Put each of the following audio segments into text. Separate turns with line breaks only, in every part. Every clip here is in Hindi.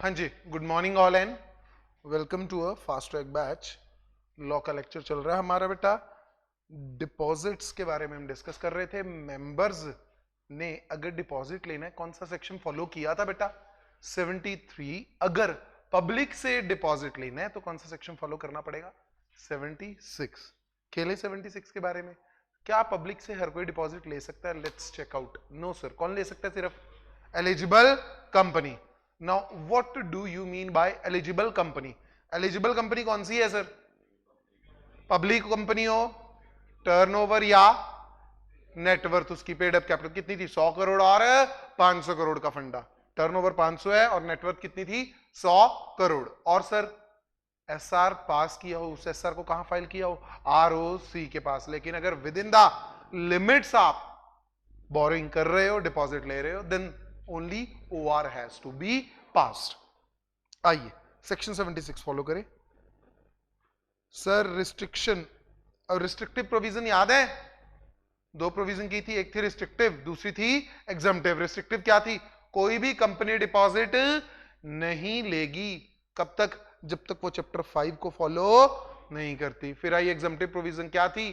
हाँ जी, good morning all and welcome to a fast track batch. Law का लेक्चर चल रहा है हमारा बेटा। डिपॉजिट्स के बारे में हम डिस्कस कर रहे थे। मेंबर्स ने अगर डिपॉजिट लेना है, कौन सा सेक्शन फॉलो किया था बेटा? 73। अगर पब्लिक से डिपॉजिट लेना है तो कौन सा सेक्शन फॉलो करना पड़ेगा? 76। खेले 76 के बारे में। क्या पब्लिक से हर कोई डिपॉजिट ले सकता है? Let's check out. No sir. कौन ले सकता है? सिर्फ eligible company. Now what do you mean by eligible company? Eligible company कौन सी है सर? पब्लिक कंपनी हो, टर्नओवर या नेटवर्थ उसकी पेड अप कैपिटल कितनी थी? 100 करोड़ और 500 करोड़ का फंडा। टर्नओवर 500 है और नेटवर्थ कितनी थी? 100 करोड़। और सर एसआर पास किया हो, उस एसआर को कहां फाइल किया हो? आरओसी के पास। लेकिन अगर विद इन द लिमिट्स आप बोरिंग कर रहे हो, डिपॉजिट ले रहे हो, then only OR has to be passed. आइए सेक्शन 76 फॉलो करें। सर रिस्ट्रिक्शन और रिस्ट्रिक्टिव प्रोविजन याद है? दो प्रोविजन की थी, एक थी रिस्ट्रिक्टिव, दूसरी थी एग्जम्पटिव। रिस्ट्रिक्टिव क्या थी? कोई भी कंपनी डिपॉजिट नहीं लेगी। कब तक? जब तक वो चैप्टर 5 को फॉलो नहीं करती। फिर आई एग्जम्पटिव प्रोविजन, क्या थी?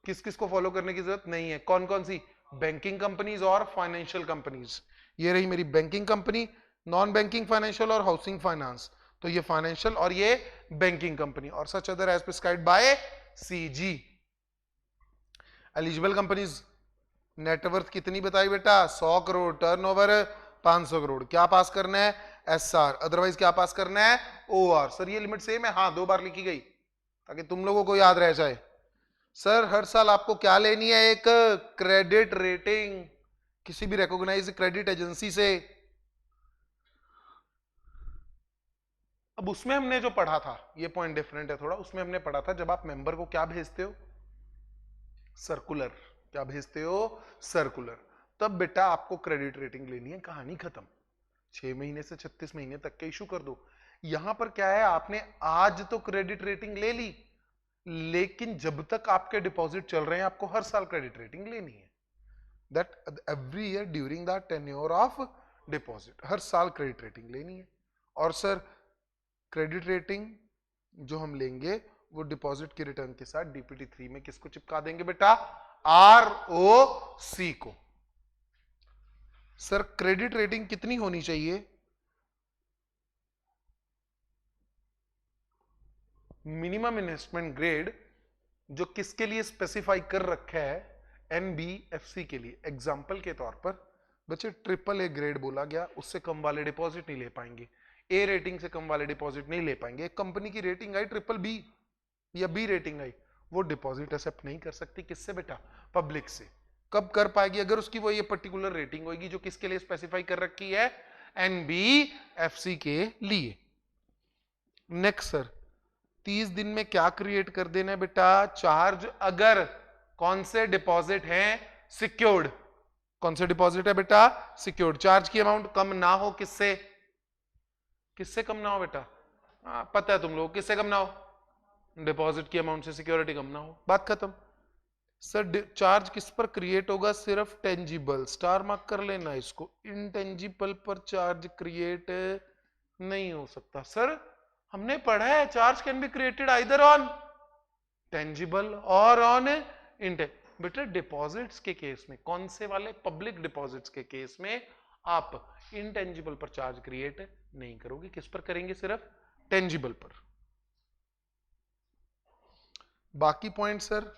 किस किस को फॉलो करने की जरूरत नहीं है? कौन कौन सी? बैंकिंग कंपनीज और फाइनेंशियल कंपनीज। ये रही मेरी banking company, non banking financial और हाउसिंग फाइनेंस। तो ये फाइनेंशियल और ये बैंकिंग कंपनी। और such other as prescribed by CG. Eligible companies net worth कितनी बताई बेटा? 100 करोड़। टर्नओवर 500 करोड़। क्या पास करना है? एसआर। अदरवाइज क्या पास करना है? ओआर। सर ये लिमिट सेम है? हाँ, 2 बार लिखी गई ताकि तुम लोगों को याद रह जाए। सर हर साल आपको क्या लेनी है? एक क्रेडिट रेटिंग किसी भी रिकॉग्नाइज्ड क्रेडिट एजेंसी से। अब उसमें हमने जो पढ़ा था, ये पॉइंट डिफरेंट है थोड़ा। उसमें हमने पढ़ा था जब आप मेंबर को क्या भेजते हो? सर्कुलर। क्या भेजते हो? सर्कुलर। तब बेटा आपको क्रेडिट रेटिंग लेनी है, कहानी खत्म। 6 महीने से 36 महीने तक के इशू कर दो। यहां पर क्या है, आपने आज तो क्रेडिट रेटिंग ले ली, लेकिन जब तक आपके डिपॉजिट चल रहे हैं आपको हर साल क्रेडिट रेटिंग लेनी है। That every year during the tenure of deposit, हर साल क्रेडिट रेटिंग लेनी है। और सर क्रेडिट रेटिंग जो हम लेंगे वो डिपॉजिट के रिटर्न के साथ डीपीटी 3 में किसको चिपका देंगे बेटा? आरओसी को। सर क्रेडिट रेटिंग कितनी होनी चाहिए? मिनिमम इन्वेस्टमेंट ग्रेड जो किसके लिए स्पेसिफाई कर रखा है? एनबीएफसी के लिए। एग्जाम्पल के तौर पर बच्चे ट्रिपल ए ग्रेड बोला गया, उससे कम वाले डिपॉजिट नहीं ले पाएंगे। ए रेटिंग से कम वाले डिपॉजिट नहीं ले पाएंगे। एक कंपनी की रेटिंग आई ट्रिपल बी या बी रेटिंग आई, वो डिपॉजिट एक्सेप्ट नहीं कर सकती। किससे बेटा? पब्लिक से। कब कर पाएगी? अगर उसकी वो ये पर्टिकुलर रेटिंग होगी जो किसके लिए स्पेसिफाई कर रखी है? एनबीएफसी के लिए। नेक्स्ट सर 30 दिन में क्या क्रिएट कर देना है बेटा? चार्ज। अगर कौन से डिपॉजिट हैं? सिक्योर्ड। कौन से डिपॉजिट है बेटा? सिक्योर्ड। चार्ज की अमाउंट कम ना हो। किससे? किससे कम ना हो बेटा? पता है तुम लोग, किससे कम ना हो? डिपॉजिट की अमाउंट से सिक्योरिटी कम ना हो। बात खत्म। सर चार्ज किस पर क्रिएट होगा? सिर्फ टेंजिबल। स्टार मार्क कर लेना इसको। इनटेंजिबल पर चार्ज क्रिएट नहीं हो सकता। सर हमने पढ़ा है charge can be created either on tangible और ऑन इंटेंजिबल। बेटा डिपॉजिट्स के केस में, कौन से वाले? पब्लिक डिपॉजिट्स के केस में आप इनटेंजिबल पर चार्ज क्रिएट नहीं करोगे। किस पर करेंगे? सिर्फ टेंजिबल पर। बाकी पॉइंट सर,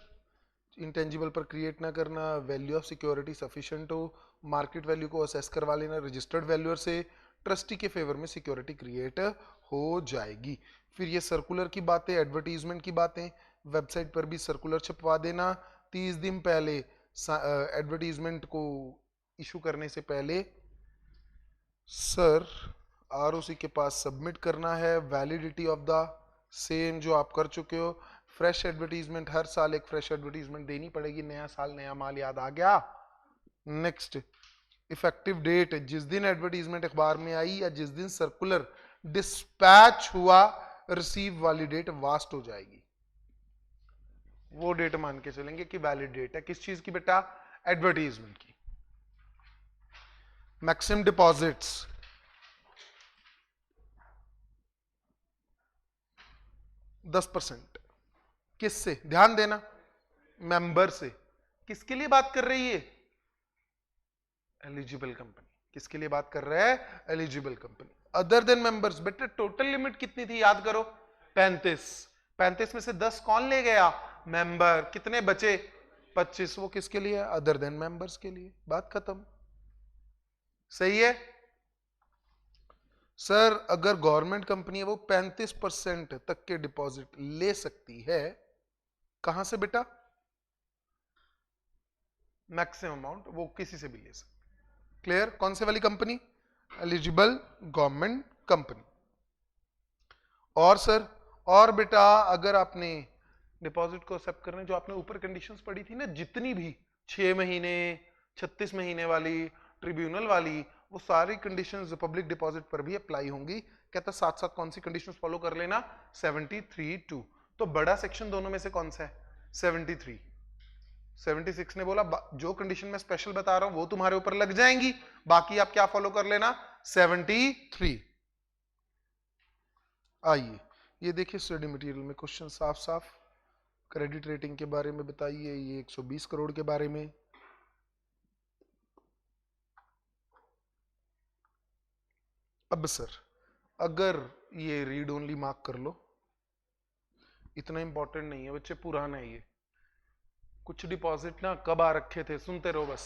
इंटेंजिबल पर क्रिएट ना करना, वैल्यू ऑफ सिक्योरिटी सफिशिएंट हो, मार्केट वैल्यू को असेस करवा लेना रजिस्टर्ड वैल्यूअर से, ट्रस्टी के फेवर में सिक्योरिटी क्रिएट हो जाएगी। फिर ये सर्कुलर की बातें, एडवर्टीजमेंट की बातें, वेबसाइट पर भी सर्कुलर छपवा देना 30 दिन पहले। एडवर्टीजमेंट को इशू करने से पहले सर आरओसी के पास सबमिट करना है। वैलिडिटी ऑफ द सेम जो आप कर चुके हो। फ्रेश एडवर्टीजमेंट, हर साल एक फ्रेश एडवर्टीजमेंट देनी पड़ेगी। नया साल नया माल, याद आ गया? नेक्स्ट इफेक्टिव डेट, जिस दिन एडवर्टीजमेंट अखबार में आई या जिस दिन सर्कुलर डिस्पैच हुआ, रिसीव वाली डेट वास्ट हो जाएगी। वो डेट मान के चलेंगे कि वैलिड डेट है। किस चीज की बेटा? एडवर्टीजमेंट की। Maximum deposits 10%। किससे? ध्यान देना, मेंबर से। किसके लिए बात कर रही है? Eligible company. किसके लिए बात कर रहा है? Eligible company. Other than members. बेटे टोटल लिमिट कितनी थी याद करो? 35। 35 में से 10 कौन ले गया? मेंबर। कितने बचे? 25। वो किसके लिए? अदर देन मेंबर्स के लिए। बात खत्म। सही है सर? अगर गवर्नमेंट कंपनी है वो 35% तक के डिपॉजिट ले सकती है। कहां से बेटा? मैक्सिमम अमाउंट वो किसी से भी ले सकती। क्लियर? कौन से वाली कंपनी? Eligible government company. और सर, और बेटा अगर आपने डिपॉजिट को एक्सेप्ट करने जो आपने ऊपर कंडीशंस पढ़ी थी ना, जितनी भी 6 महीने 36 महीने वाली, ट्रिब्यूनल वाली, वो सारी कंडीशंस पब्लिक डिपॉजिट पर भी अप्लाई होंगी। कहता साथ साथ कौन सी कंडीशंस फॉलो कर लेना? 73(2). तो बड़ा सेक्शन दोनों में से कौन सा है? 73। 76 ने बोला जो कंडीशन में स्पेशल बता रहा हूं वो तुम्हारे ऊपर लग जाएंगी, बाकी आप क्या फॉलो कर लेना? 73। आइए ये देखिए स्टडी मटेरियल में क्वेश्चन साफ साफ क्रेडिट रेटिंग के बारे में बताइए। ये 120 करोड़ के बारे में। अब सर अगर ये रीड ओनली मार्क कर लो, इतना इंपॉर्टेंट नहीं है बच्चे, पुराना है ये। कुछ डिपॉजिट ना कब आ रखे थे, सुनते रहो बस।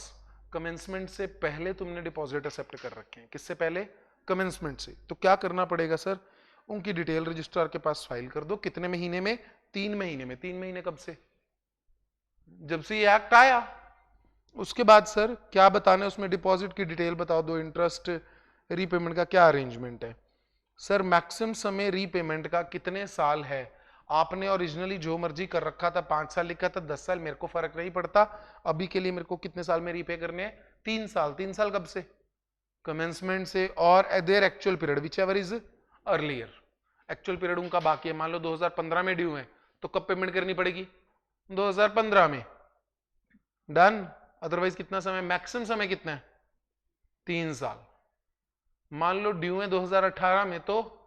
कमेंसमेंट से पहले तुमने डिपॉजिट एक्सेप्ट कर रखे हैं। किससे पहले? कमेंसमेंट से। तो क्या करना पड़ेगा सर? उनकी डिटेल रजिस्ट्रार के पास फाइल कर दो। कितने महीने में? 3 महीने में। 3 महीने कब से? जब से ये एक्ट आया। उसके बाद सर क्या बताना है उसमें? डिपॉजिट की डिटेल बताओ दो, इंटरेस्ट, रीपेमेंट का क्या अरेंजमेंट है। सर मैक्सिमम समय रीपेमेंट का कितने साल है? आपने ओरिजिनली जो मर्जी कर रखा था, 5 साल लिखा था, 10 साल, मेरे को फर्क नहीं पड़ता। अभी के लिए मेरे को कितने साल में रीपे करने हैं? 3 साल। 3 साल कब से? कमेंसमेंट से। और their actual period which ever is earlier. Actual period उनका बाकी है, मान लो 2015 में ड्यू है, तो कब पेमेंट करनी पड़ेगी? 2015 में। डन। अदरवाइज कितना समय? मैक्सिमम समय कितना है? 3 साल। मान लो ड्यू है 2018 में, तो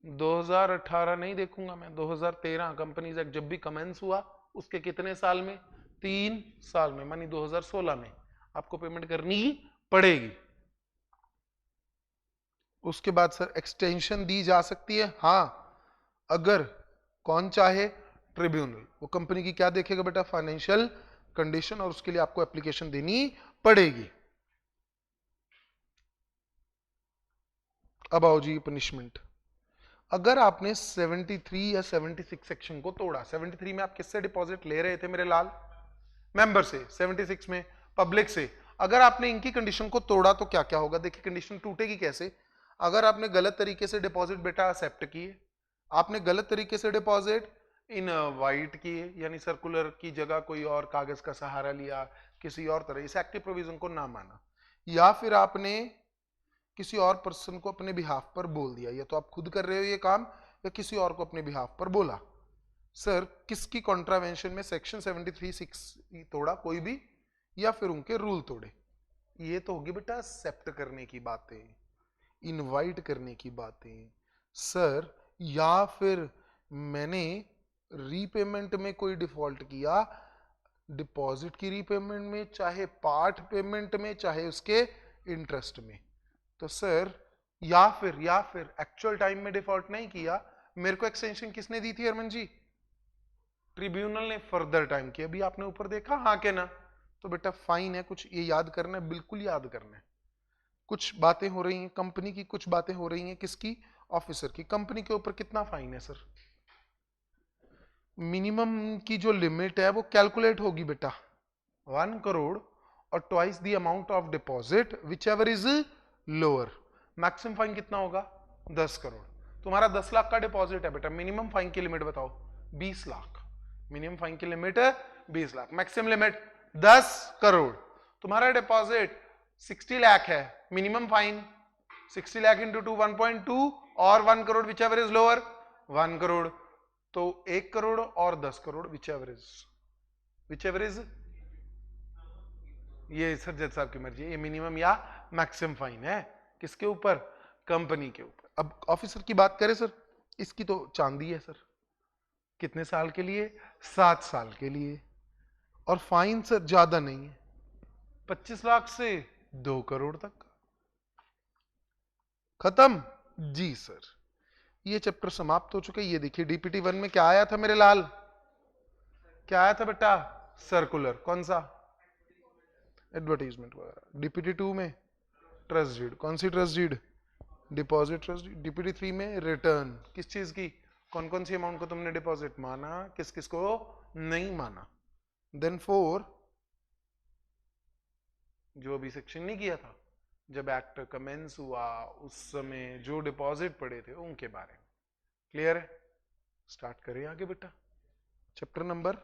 2018 नहीं देखूंगा मैं, 2013 कंपनीज एक्ट जब भी कमेंस हुआ उसके कितने साल में? 3 साल में। मानी 2016 में आपको पेमेंट करनी पड़ेगी। उसके बाद सर एक्सटेंशन दी जा सकती है, हाँ, अगर कौन चाहे? ट्रिब्यूनल। वो कंपनी की क्या देखेगा बेटा? फाइनेंशियल कंडीशन, और उसके लिए आपको एप्लीकेशन देनी पड़ेगी। अब आओ जी पनिशमेंट। अगर आपने 73 या 76 सेक्शन को तोड़ा, 73 में आप किससे डिपॉजिट ले रहे थे मेरे लाल? मेंबर से। 76 में पब्लिक से। अगर आपने इनकी कंडीशन को तोड़ा तो क्या क्या होगा? देखिए कंडीशन टूटेगी कैसे। अगर आपने गलत तरीके से डिपॉजिट बेटा एक्सेप्ट किए, आपने गलत तरीके से डिपॉजिट इन वाइट किए, यानी सर्कुलर की जगह कोई और कागज का सहारा लिया, किसी और तरह इस एक्टिव प्रोविजन को ना माना, या फिर आपने किसी और पर्सन को अपने बिहाफ पर बोल दिया, या तो आप खुद कर रहे हो ये काम या किसी और को अपने बिहाफ पर बोला। सर किसकी कॉन्ट्रावेंशन में सेक्शन 73(6) तोड़ा? कोई भी, या फिर उनके रूल तोड़े। ये तो होगी बेटा एक्सेप्ट करने की बातें, इनवाइट करने की बातें। सर या फिर मैंने रीपेमेंट में कोई डिफॉल्ट किया, डिपॉजिट की रीपेमेंट में, चाहे पार्ट पेमेंट में, चाहे उसके इंटरेस्ट में। तो सर या फिर एक्चुअल टाइम में डिफॉल्ट नहीं किया, मेरे को एक्सटेंशन किसने दी थी हरमन जी? ट्रिब्यूनल ने फर्दर टाइम किया। अभी आपने ऊपर देखा, हाँ के ना? तो बेटा फाइन है कुछ, ये याद करना है, बिल्कुल याद करना है। कुछ बातें हो रही हैं कंपनी की, कुछ बातें हो रही हैं किसकी? ऑफिसर की। कंपनी के ऊपर कितना फाइन है सर? मिनिमम की जो लिमिट है वो कैलकुलेट होगी बेटा 1 करोड़ और twice the amount of deposit which ever is lower. Maximum fine कितना होगा? 10 करोड़। तुम्हारा 10 लाख का डिपॉजिट है बेटा, मिनिमम फाइन की लिमिट बताओ? 20 लाख। मिनिमम फाइन की limit 20 lakh, maximum limit 10 crore. तुम्हारा डिपॉजिट 60 लाख है, मिनिमम फाइन 60 लाख इंटू 2 1.2 और 1 crore which ever is lower 1 crore. तो 1 करोड़ और 10 करोड़ विच एवर इज ये सर जज साहब की मर्जी है, ये मिनिमम या मैक्सिमम फाइन है। किसके ऊपर? कंपनी के ऊपर। अब ऑफिसर की बात करें सर, इसकी तो चांदी है सर। कितने साल के लिए? 7 साल के लिए। और फाइन सर ज्यादा नहीं है, 25 लाख से 2 करोड़ तक। खत्म जी सर। ये चैप्टर समाप्त हो चुके। ये देखिए डीपीटी 1 में क्या आया था मेरे लाल? क्या आया था बेटा? सर्कुलर। कौन सा? एडवर्टीजमेंट वगैरह। डीपीटी 2 में ट्रस्ट डीड। कौन सी trust deed? Deposit trust deed. DPT 3 में रिटर्न। किस चीज की? कौन कौन सी अमाउंट को तुमने डिपॉजिट माना, किस किस को नहीं माना। देन 4, जो अभी सेक्शन नहीं किया था, जब एक्ट कमेंस हुआ उस समय जो डिपॉजिट पड़े थे उनके बारे में। क्लियर है? स्टार्ट करें आगे बेटा। Chapter number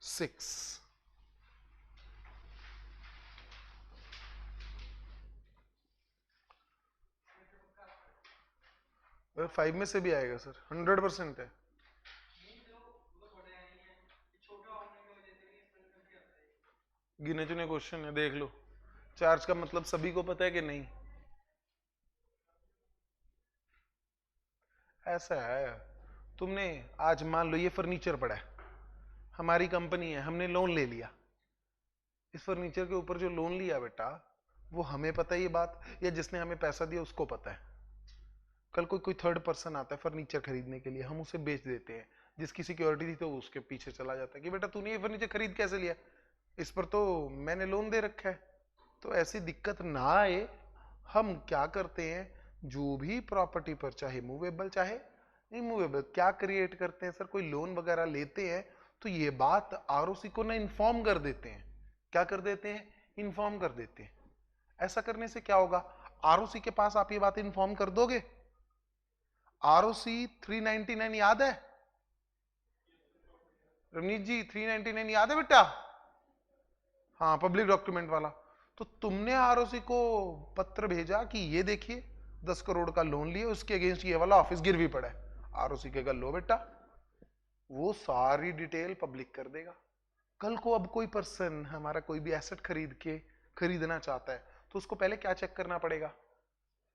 6। 5 में से भी आएगा सर, 100% है। गिने चुने क्वेश्चन है, देख लो। चार्ज का मतलब सभी को पता है कि नहीं? ऐसा है, तुमने आज मान लो ये फर्नीचर पड़ा है, हमारी कंपनी है, हमने लोन ले लिया। इस फर्नीचर के ऊपर जो लोन लिया बेटा, वो हमें पता है ये बात, या जिसने हमें पैसा दिया उसको पता है? कल कोई थर्ड पर्सन आता है फर्नीचर खरीदने के लिए, हम उसे बेच देते हैं, जिसकी सिक्योरिटी थी तो उसके पीछे चला जाता है कि बेटा तूने ये फर्नीचर खरीद कैसे लिया, इस पर तो मैंने लोन दे रखा है। तो ऐसी दिक्कत ना आए, हम क्या करते हैं, जो भी प्रॉपर्टी पर चाहे मूवेबल चाहे इमूवेबल, क्या क्रिएट करते हैं सर, कोई लोन वगैरह लेते हैं तो ये बात आरओसी को ना इन्फॉर्म कर देते हैं। क्या कर देते हैं? इन्फॉर्म कर देते हैं। ऐसा करने से क्या होगा, आरओसी के पास आप ये बात इन्फॉर्म कर दोगे। आरओसी 399 याद है रवनीत जी? 399 याद है बेटा? हाँ, पब्लिक डॉक्यूमेंट वाला। तो तुमने आरओसी को पत्र भेजा कि ये देखिए 10 करोड़ का लोन लिए, उसके अगेंस्ट ये वाला ऑफिस गिरवी पड़ा है। आरओसी के लो बेटा, वो सारी डिटेल पब्लिक कर देगा। कल को अब कोई पर्सन हमारा कोई भी एसेट खरीदना चाहता है तो उसको पहले क्या चेक करना पड़ेगा?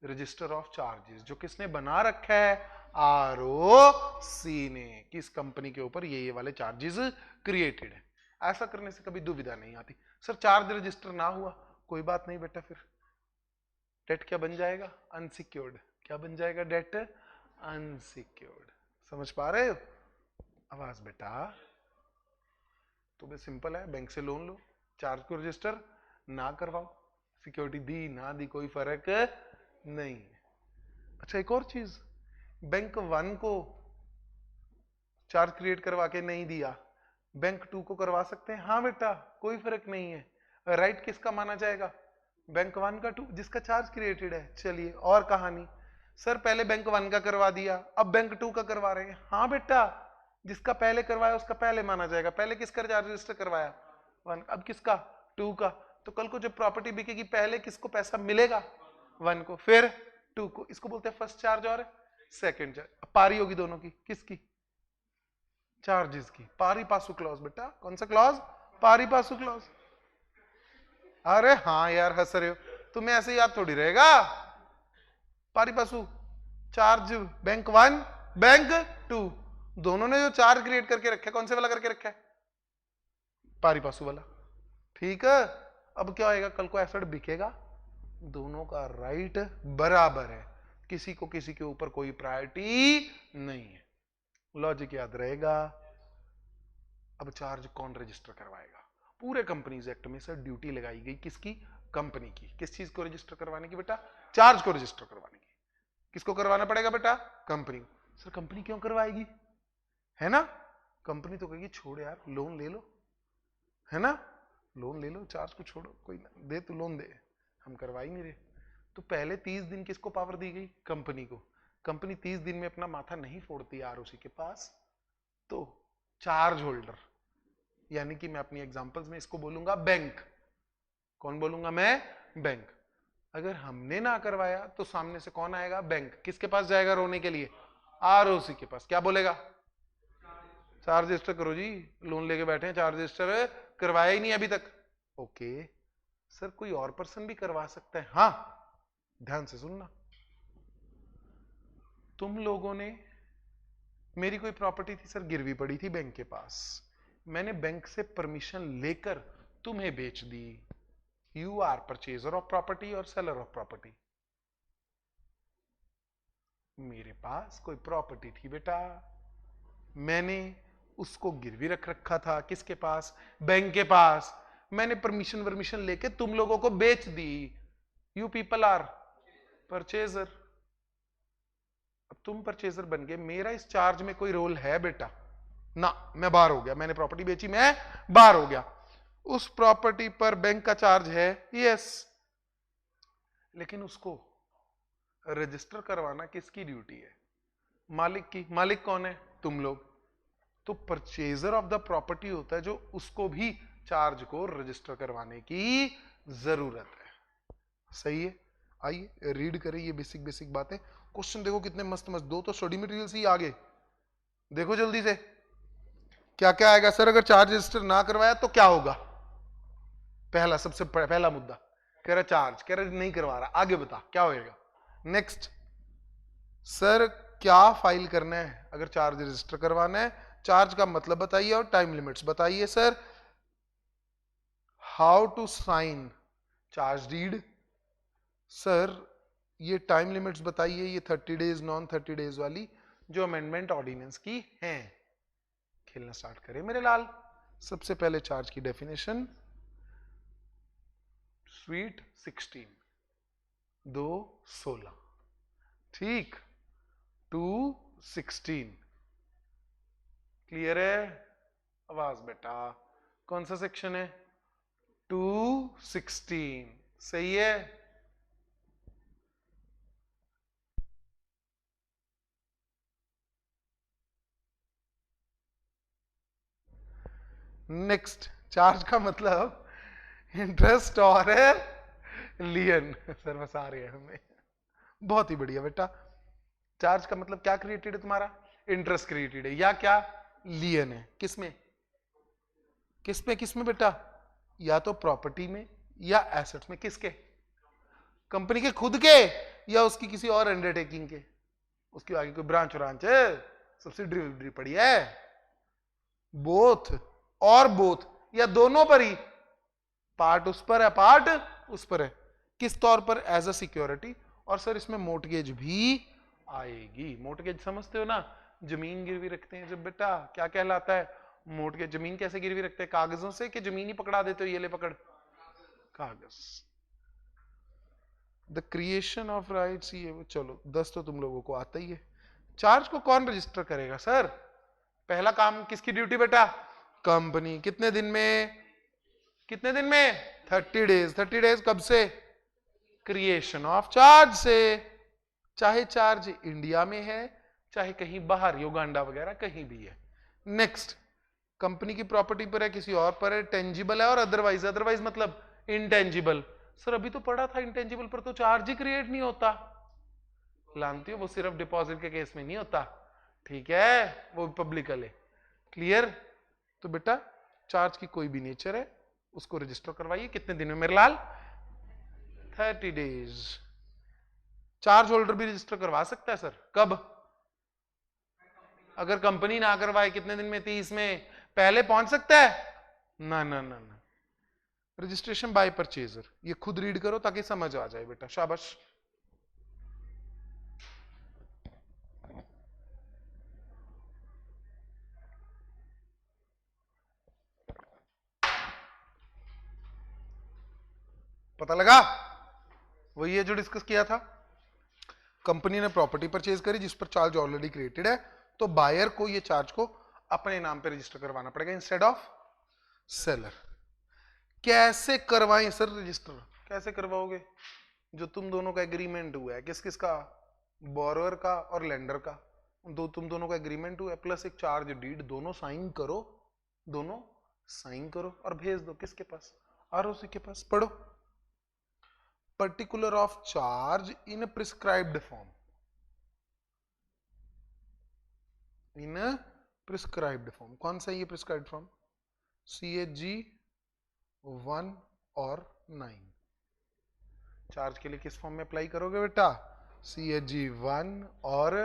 रजिस्टर ऑफ चार्जेस, जो किसने बना रखा है? आरओसी ने। किस कंपनी के ऊपर ये वाले चार्जेस क्रिएटेड है। ऐसा करने से कभी दुविधा नहीं आती। सर चार्ज रजिस्टर ना हुआ, कोई बात नहीं बेटा, फिर डेट क्या बन जाएगा? अनसिक्योर्ड। क्या बन जाएगा? Debt unsecured. समझ पा रहे हो? आवाज बेटा, तो भी सिंपल है, बैंक से लोन लो, चार्ज को रजिस्टर ना करवाओ, सिक्योरिटी दी ना दी कोई फर्क नहीं। अच्छा एक और चीज, बैंक 1 को चार्ज क्रिएट करवा के नहीं दिया, बैंक 2 को करवा सकते हैं? हाँ बेटा, कोई फर्क नहीं है। राइट किसका माना जाएगा? बैंक 1 का 2, जिसका चार्ज क्रिएटेड है। चलिए और कहानी। सर पहले बैंक 1 का करवा दिया, अब बैंक 2 का करवा रहे हैं। हाँ बेटा, जिसका पहले करवाया उसका पहले माना जाएगा। पहले किसका चार्ज रजिस्टर करवाया? 1, अब किसका? 2 का। तो कल को जब प्रॉपर्टी बिकेगी पहले किसको पैसा मिलेगा? 1 को, फिर 2 को। इसको बोलते हैं फर्स्ट चार्ज और सेकंड चार्ज। पारी होगी दोनों की, किसकी? चार्जेस की। पारी पासु क्लॉज बेटा। कौन सा क्लॉज? पारी पासु क्लॉज। अरे हाँ यार, हंस रहे हो, तुम्हें ऐसे याद थोड़ी रहेगा। पारी पासु चार्ज, बैंक 1 बैंक 2, दोनों ने जो चार्ज क्रिएट करके रखा है, कौन से वाला करके रखा है? पारी पासु वाला। ठीक है, अब क्या होएगा, कल को एसेट बिकेगा, दोनों का राइट बराबर है, किसी को किसी के ऊपर कोई प्रायोरिटी नहीं है। लॉजिक याद रहेगा। अब चार्ज कौन रजिस्टर करवाएगा? पूरे कंपनीज एक्ट में सर ड्यूटी लगाई गई किसकी? कंपनी की। किस चीज को रजिस्टर करवाने की बेटा? चार्ज को रजिस्टर करवाने की। किसको करवाना पड़ेगा बेटा? कंपनी को। सर कंपनी क्यों करवाएगी? है ना, कंपनी तो कहेगी छोड़ यार, लोन ले लो, है ना, लोन ले लो, चार्ज को छोड़ो, कोई ना दे तो लोन दे, हम करवा ही नहीं रहे। तो पहले 30 दिन किसको पावर दी गई? कंपनी को। कंपनी 30 दिन में अपना माथा नहीं फोड़ती आरओसी के पास, तो चार्ज होल्डर, यानी कि मैं अपनी एग्जांपल्स में इसको बोलूंगा बैंक। कौन बोलूंगा मैं? बैंक। अगर हमने ना करवाया तो सामने से कौन आएगा? बैंक। किसके पास जाएगा रोने के लिए? आरओसी के पास। क्या बोलेगा? चार्ज रजिस्टर करो जी, लोन लेके बैठे हैं, चार्ज रजिस्टर करवाया ही नहीं अभी तक। ओके सर, कोई और पर्सन भी करवा सकता है? हाँ, ध्यान से सुनना। तुम लोगों ने मेरी कोई प्रॉपर्टी थी सर, गिरवी पड़ी थी बैंक के पास, मैंने बैंक से परमिशन लेकर तुम्हें बेच दी। You are purchaser of property और सेलर ऑफ प्रॉपर्टी। मेरे पास कोई प्रॉपर्टी थी बेटा, मैंने उसको गिरवी रख रखा था, किसके पास? बैंक के पास। मैंने परमिशन लेके तुम लोगों को बेच दी। You people are purchaser. अब तुम परचेजर बन गए, मेरा इस चार्ज में कोई रोल है बेटा? ना, मैं बाहर हो गया। मैंने प्रॉपर्टी बेची, मैं बाहर हो गया। उस प्रॉपर्टी पर बैंक का चार्ज है, यस, लेकिन उसको रजिस्टर करवाना किसकी ड्यूटी है? मालिक की। मालिक कौन है? तुम लोग। तो परचेजर ऑफ द प्रॉपर्टी होता है जो उसको भी चार्ज को रजिस्टर करवाने की जरूरत है। सही है? आइए रीड करें ये बेसिक बेसिक बातें। क्वेश्चन देखो कितने मस्त मस्त, दो तो स्टडी मटेरियल से ही आगे। देखो जल्दी से क्या क्या आएगा। सर अगर चार्ज रजिस्टर ना करवाया तो क्या होगा? पहला, सबसे पहला मुद्दा कह रहा चार्ज, कह रहा नहीं करवा रहा, आगे बता क्या होएगा। नेक्स्ट, सर क्या फाइल करना है अगर चार्ज रजिस्टर करवाना है? चार्ज का मतलब बताइए और टाइम लिमिट्स बताइए। Sir how to sign charge deed? Sir ये टाइम लिमिट्स बताइए, ये 30 डेज नॉन 30 डेज वाली जो अमेंडमेंट ऑर्डिनेंस की हैं। खेलना स्टार्ट करें मेरे लाल। सबसे पहले चार्ज की डेफिनेशन, स्वीट 16, 2 16, ठीक, 2 16, क्लियर है? आवाज बेटा, कौन सा सेक्शन है? 2 16, सही है। नेक्स्ट, चार्ज का मतलब इंटरेस्ट और लियन। सर बस आ रही है हमें, बहुत ही बढ़िया बेटा। चार्ज का मतलब क्या क्रिएटेड है तुम्हारा? इंटरेस्ट क्रिएटेड है, या क्या? लियन है। किसमें? किसमें किसमें बेटा? या तो प्रॉपर्टी में या एसेट्स में। किसके? कंपनी के खुद के या उसकी किसी और अंडरटेकिंग के? उसकी आगे कोई ब्रांच व्रांच है, सब्सिडरी पड़ी है? बोथ और बोथ, या दोनों पर ही? पार्ट उस पर है, पार्ट उस पर है। किस तौर पर? As a security. और सर इसमें मोर्टगेज भी आएगी। मोर्टगेज समझते हो ना? जमीन गिरवी रखते हैं जब बेटा, क्या कहलाता है मोर्टगेज? जमीन कैसे गिरवी रखते हैं? कागजों से, कि जमीन ही पकड़ा देते हो, ये ले पकड़? कागज। द क्रिएशन ऑफ राइट्स, ये चलो 10 तो तुम लोगों को आता ही है। चार्ज को कौन रजिस्टर करेगा? सर पहला काम किसकी ड्यूटी बेटा? कंपनी। कितने दिन में? कितने दिन में? 30 डेज। 30 डेज कब से? क्रिएशन ऑफ चार्ज से। चाहे चार्ज इंडिया में है, चाहे कहीं बाहर युगांडा वगैरह कहीं भी है। नेक्स्ट, कंपनी की प्रॉपर्टी पर है, किसी और पर है, टेंजिबल है और अदरवाइज। अदरवाइज मतलब इनटेंजिबल। सर अभी तो पढ़ा था इंटेंजिबल पर तो चार्ज ही क्रिएट नहीं होता। जानती हो वो सिर्फ डिपॉजिट के केस में नहीं होता, ठीक है, वो पब्लिकल है। क्लियर? तो बेटा चार्ज की कोई भी नेचर है उसको रजिस्टर करवाइए। कितने दिन में मेरे लाल? 30 डेज। चार्ज होल्डर भी रजिस्टर करवा सकता है सर। कब? अगर कंपनी ना करवाए। कितने दिन में? 30 में। पहले पहुंच सकता है? ना ना ना ना। रजिस्ट्रेशन बाय परचेजर, ये खुद रीड करो ताकि समझ आ जाए बेटा, शाबाश। पता लगा? वही है जो डिस्कस किया था। कंपनी ने प्रॉपर्टी परचेज करी जिस पर चार्ज ऑलरेडी क्रिएटेड है, तो बायर को ये चार्ज को अपने नाम पे रजिस्टर करवाना पड़ेगा इंस्टेड ऑफ सेलर। कैसे करवाएं सर रजिस्टर? कैसे करवाओगे? जो तुम दोनों का एग्रीमेंट हुआ है, किस किस का? बोरोअर का और लेंडर का। तुम दोनों का एग्रीमेंट हुआ है, प्लस एक चार्ज डीड, दोनों साइन करो। दोनों साइन करो और भेज दो किसके पास? आरओसी के पास। पढ़ो, particular of charge in prescribed form. In prescribed form. कौन सा ये प्रिस्क्राइब्ड फॉर्म? CHG 1 और 9। चार्ज के लिए किस फॉर्म में अप्लाई करोगे बेटा? CHG 1 और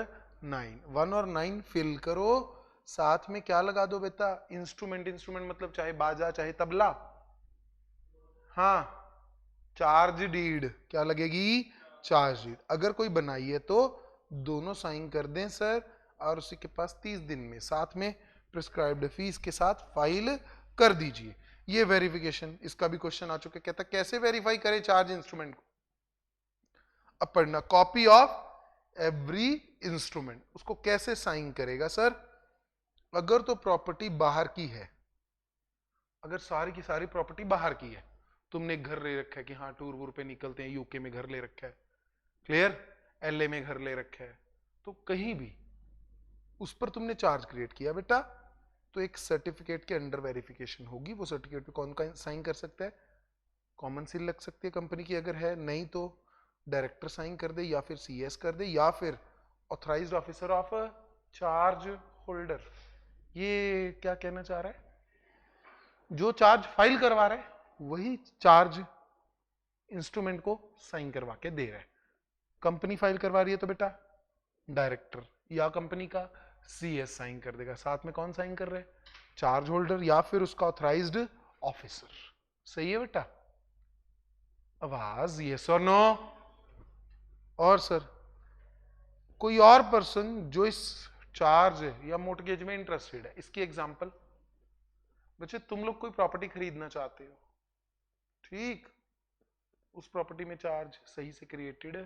9, 1 और 9 फिल करो, साथ में क्या लगा दो बेटा, इंस्ट्रूमेंट, इंस्ट्रूमेंट मतलब चाहे बाजा चाहे तबला, हाँ चार्ज डीड, क्या लगेगी, चार्ज डीड। अगर कोई बनाई है तो दोनों साइन कर दें सर, और उसी के पास 30 दिन में साथ में प्रिस्क्राइब्ड फीस के साथ फाइल कर दीजिए। ये वेरिफिकेशन, इसका भी क्वेश्चन आ चुका है, कहता कैसे वेरीफाई करें चार्ज इंस्ट्रूमेंट को। अब पढ़ना, कॉपी ऑफ एवरी इंस्ट्रूमेंट, उसको कैसे साइन करेगा सर। अगर तो प्रॉपर्टी बाहर की है, अगर सारी की सारी प्रॉपर्टी बाहर की है, तुमने एक घर ले रखा है कि हाँ टूर वूर पे निकलते हैं, यूके में घर ले रखा है, क्लियर, एलए में घर ले रखा है, तो कहीं भी उस पर तुमने चार्ज क्रिएट किया बेटा, तो एक सर्टिफिकेट के अंडर वेरिफिकेशन होगी। वो सर्टिफिकेट पे कौन कौन साइन कर सकता है, कॉमन सील लग सकती है कंपनी की अगर है, नहीं तो डायरेक्टर साइन कर दे, या फिर सीएस कर दे, या फिर authorised officer of charge holder. ये क्या कहना चाह रहा है, जो चार्ज फाइल करवा रहा है वही चार्ज इंस्ट्रूमेंट को साइन करवा के दे रहा है। कंपनी फाइल करवा रही है तो बेटा डायरेक्टर या कंपनी का सीएस साइन कर देगा, साथ में कौन साइन कर रहे हैं, चार्ज होल्डर या फिर उसका ऑथराइज्ड ऑफिसर। सही है बेटा, आवाज यस और नो। और सर कोई और पर्सन जो इस चार्ज या मोर्टगेज में इंटरेस्टेड है, इसकी एग्जांपल, बच्चे तुम लोग कोई प्रॉपर्टी खरीदना चाहते हो, ठीक, उस प्रॉपर्टी में चार्ज सही से क्रिएटेड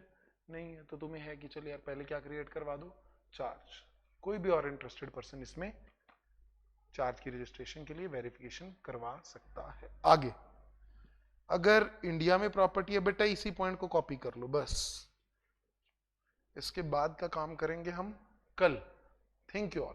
नहीं है, तो तुम्हें है कि चलो यार पहले क्या क्रिएट करवा दो, चार्ज। कोई भी और इंटरेस्टेड पर्सन इसमें चार्ज की रजिस्ट्रेशन के लिए वेरिफिकेशन करवा सकता है। आगे, अगर इंडिया में प्रॉपर्टी है बेटा, इसी पॉइंट को कॉपी कर लो बस, इसके बाद का काम करेंगे हम कल। Thank you all.